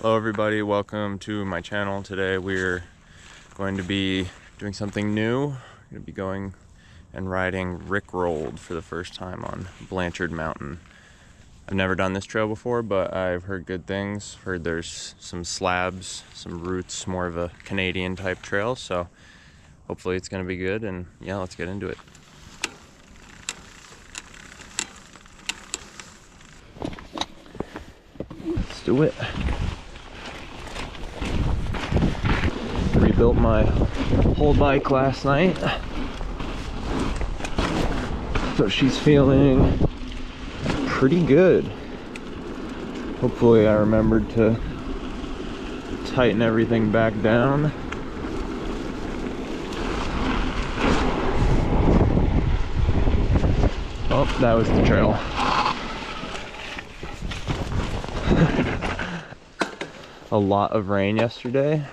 Hello everybody, welcome to my channel. Today we're going to be doing something new. We're going to be going and riding rickrolled for the first time on Blanchard Mountain. I've never done this trail before, but I've heard good things. Heard there's some slabs, some roots, more of a Canadian type trail, so hopefully it's going to be good, and yeah, let's get into it. Let's do it. Rebuilt my whole bike last night, so she's feeling pretty good. Hopefully I remembered to tighten everything back down. Oh, that was the trail. A lot of rain yesterday,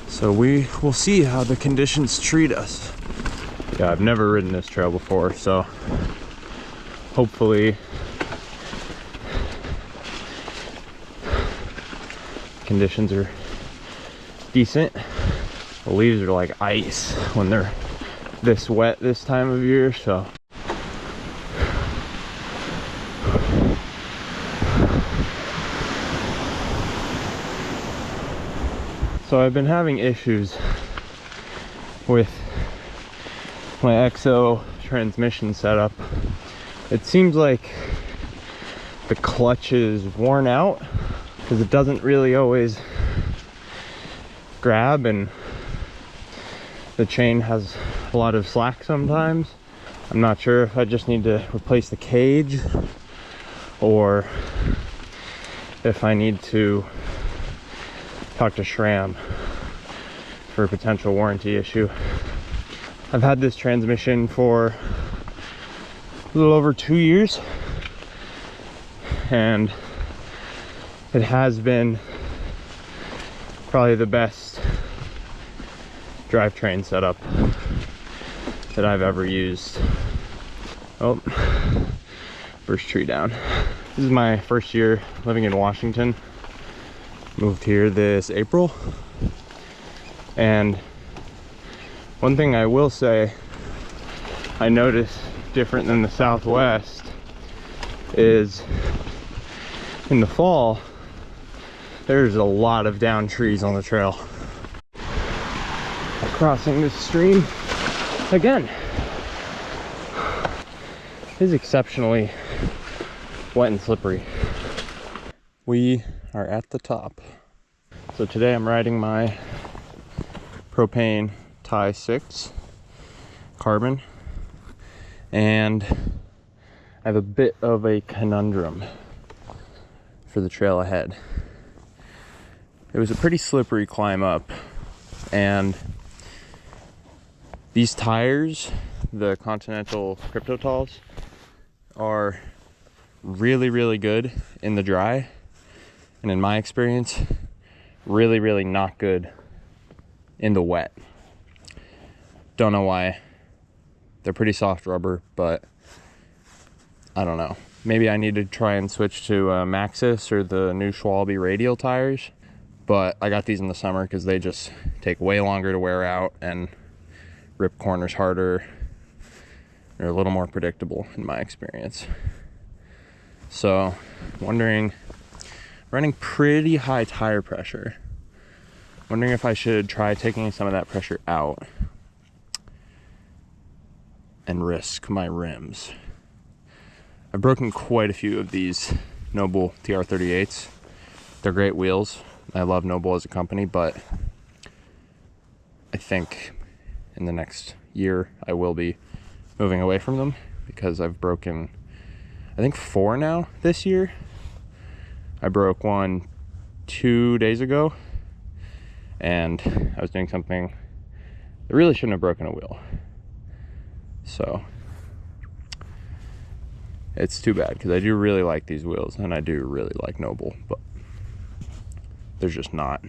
so we will see how the conditions treat us. Yeah, I've never ridden this trail before, so hopefully conditions are decent. The leaves are like ice when they're this wet this time of year, so I've been having issues with my XO transmission setup. It seems like the clutch is worn out because it doesn't really always grab, and the chain has a lot of slack sometimes. I'm not sure if I just need to replace the cage or if I need to talk to SRAM for a potential warranty issue. I've had this transmission for a little over 2 years, and it has been probably the best drivetrain setup that I've ever used. Oh, first tree down. This is my first year living in Washington. Moved here this April, and one thing I will say I noticed different than the Southwest is in the fall there's a lot of down trees on the trail. Crossing this stream again. It is exceptionally wet and slippery. We are at the top. So today I'm riding my propane Tie 6 carbon, and I have a bit of a conundrum for the trail ahead. It was a pretty slippery climb up, and these tires, the Continental Crypto Talls, are really good in the dry, and in my experience, really not good in the wet. Don't know why. They're pretty soft rubber, but I don't know. Maybe I need to try and switch to Maxxis or the new Schwalbe radial tires, but I got these in the summer because they just take way longer to wear out and rip corners harder. They're a little more predictable in my experience. So, wondering, running pretty high tire pressure. Wondering if I should try taking some of that pressure out and risk my rims. I've broken quite a few of these Noble TR38s. They're great wheels. I love Noble as a company, but I think in the next year I will be moving away from them because I've broken, I think, 4 now this year. I broke one 2 days ago, and I was doing something that really shouldn't have broken a wheel. So it's too bad because I do really like these wheels and I do really like Noble, but there's just not,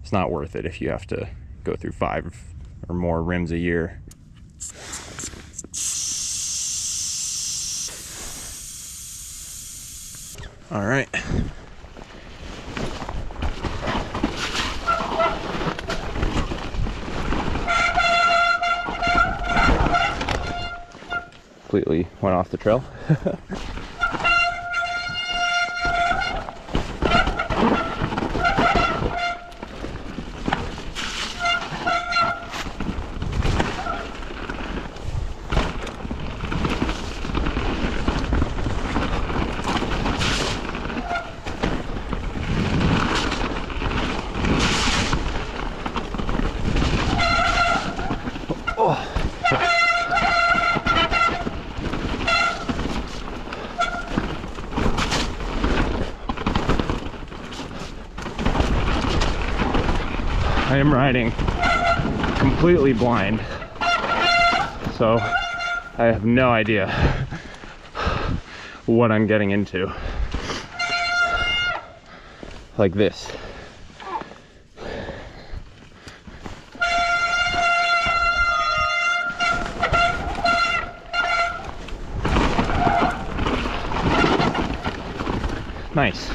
it's not worth it if you have to go through 5 or more rims a year. All right, completely went off the trail. I am riding completely blind, so I have no idea what I'm getting into. Like this. Nice.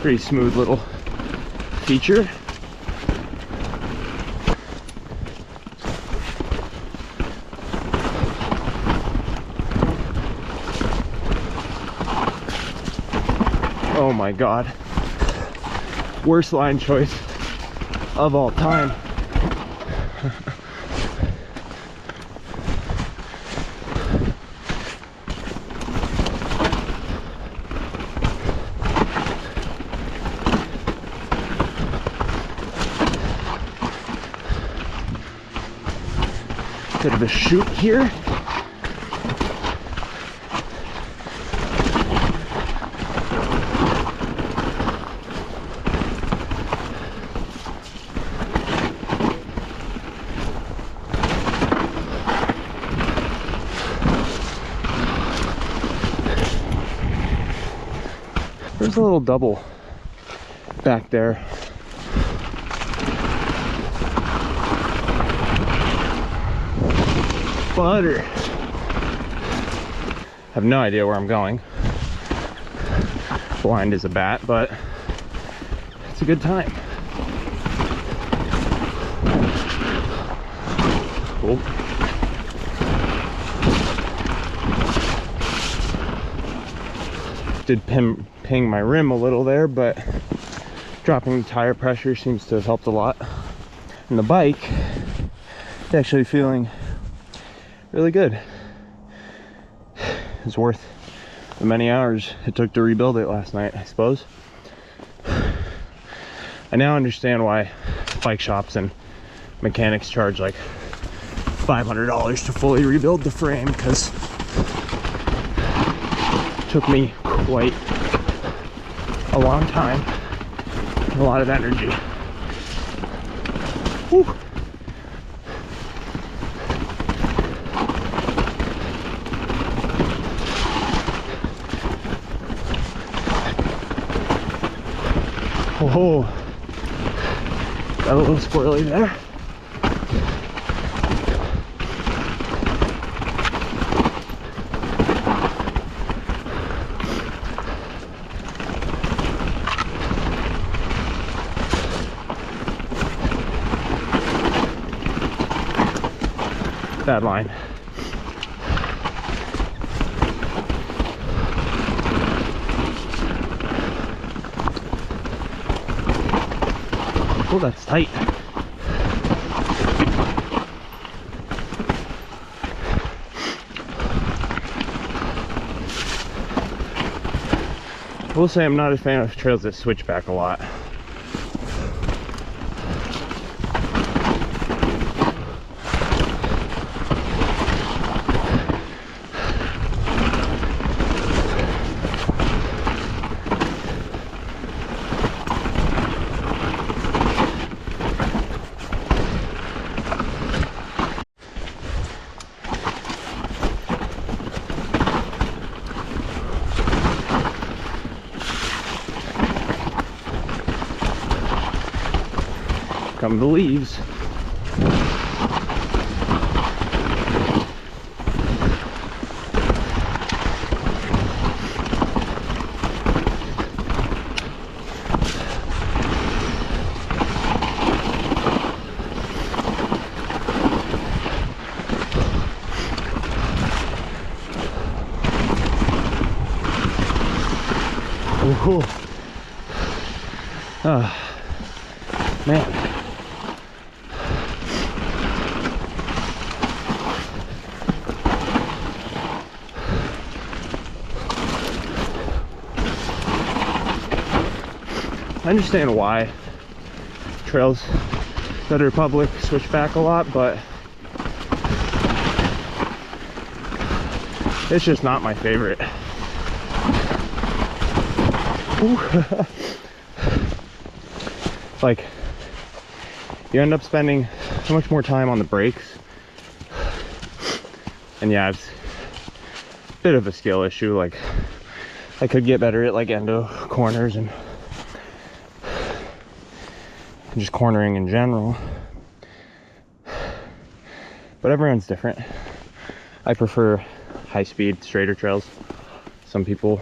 Pretty smooth little feature. Oh my God. Worst line choice of all time. Bit of a shoot here. There's a little double back there. Butter. Have no idea where I'm going. Blind as a bat, but it's a good time. Cool. Did ping my rim a little there, but dropping the tire pressure seems to have helped a lot. And the bike is actually feeling really good. It's worth the many hours it took to rebuild it last night, I suppose. I now understand why bike shops and mechanics charge like $500 to fully rebuild the frame, because it took me quite a long time and a lot of energy. Whew. Oh, got a little squirrely there. Bad line. Oh, that's tight. I will say I'm not a fan of trails that switch back a lot. Come the leaves. Ooh. Oh, man. I understand why trails that are public switch back a lot, but it's just not my favorite. Like, you end up spending so much more time on the brakes, and yeah, it's a bit of a skill issue. Like, I could get better at like endo corners and just cornering in general, but everyone's different. I prefer high speed, straighter trails. Some people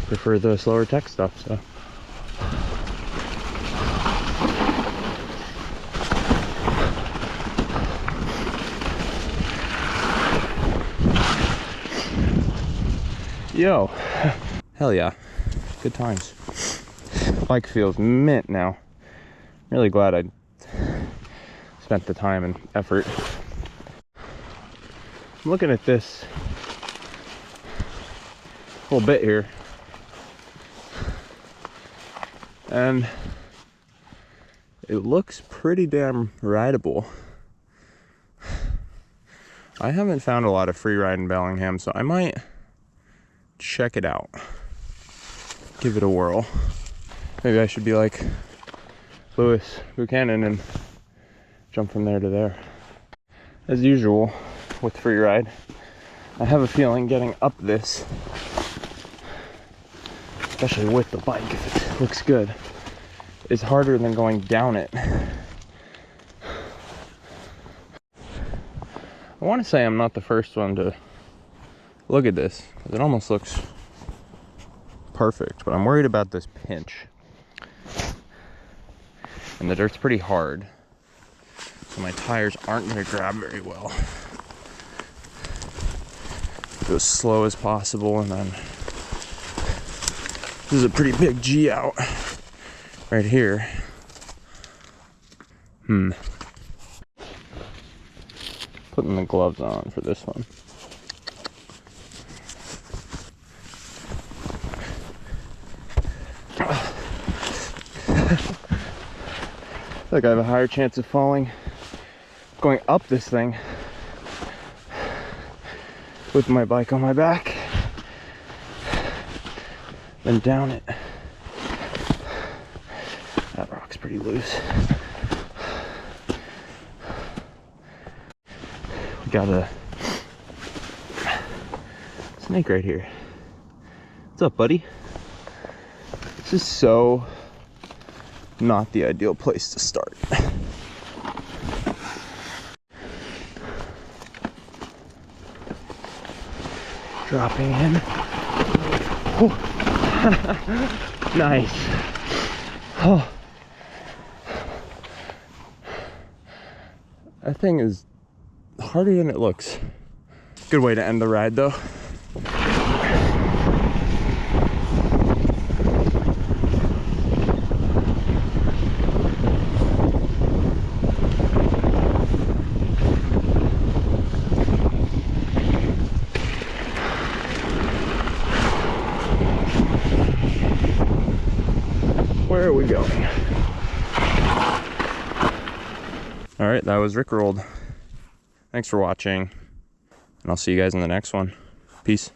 prefer the slower tech stuff, so. Yo, hell yeah, good times. Bike feels mint now. Really glad I spent the time and effort. I'm looking at this little bit here, and it looks pretty damn rideable. I haven't found a lot of free ride in Bellingham, so I might check it out, give it a whirl. Maybe I should be like Lewis Buchanan and jump from there to there. As usual with free ride, I have a feeling getting up this, especially with the bike if it looks good, is harder than going down it. I want to say I'm not the first one to look at this, because it almost looks perfect, but I'm worried about this pinch. And the dirt's pretty hard, so my tires aren't going to grab very well. Go as slow as possible, and then this is a pretty big G out right here. Putting the gloves on for this one. Like I have a higher chance of falling going up this thing with my bike on my back than down it. That rock's pretty loose. We got a snake right here. What's up, buddy? This is so not the ideal place to start. Dropping in. Nice. Oh. That thing is harder than it looks. Good way to end the ride though. Where are we going? All right, that was Rickrolled. Thanks for watching, and I'll see you guys in the next one. Peace.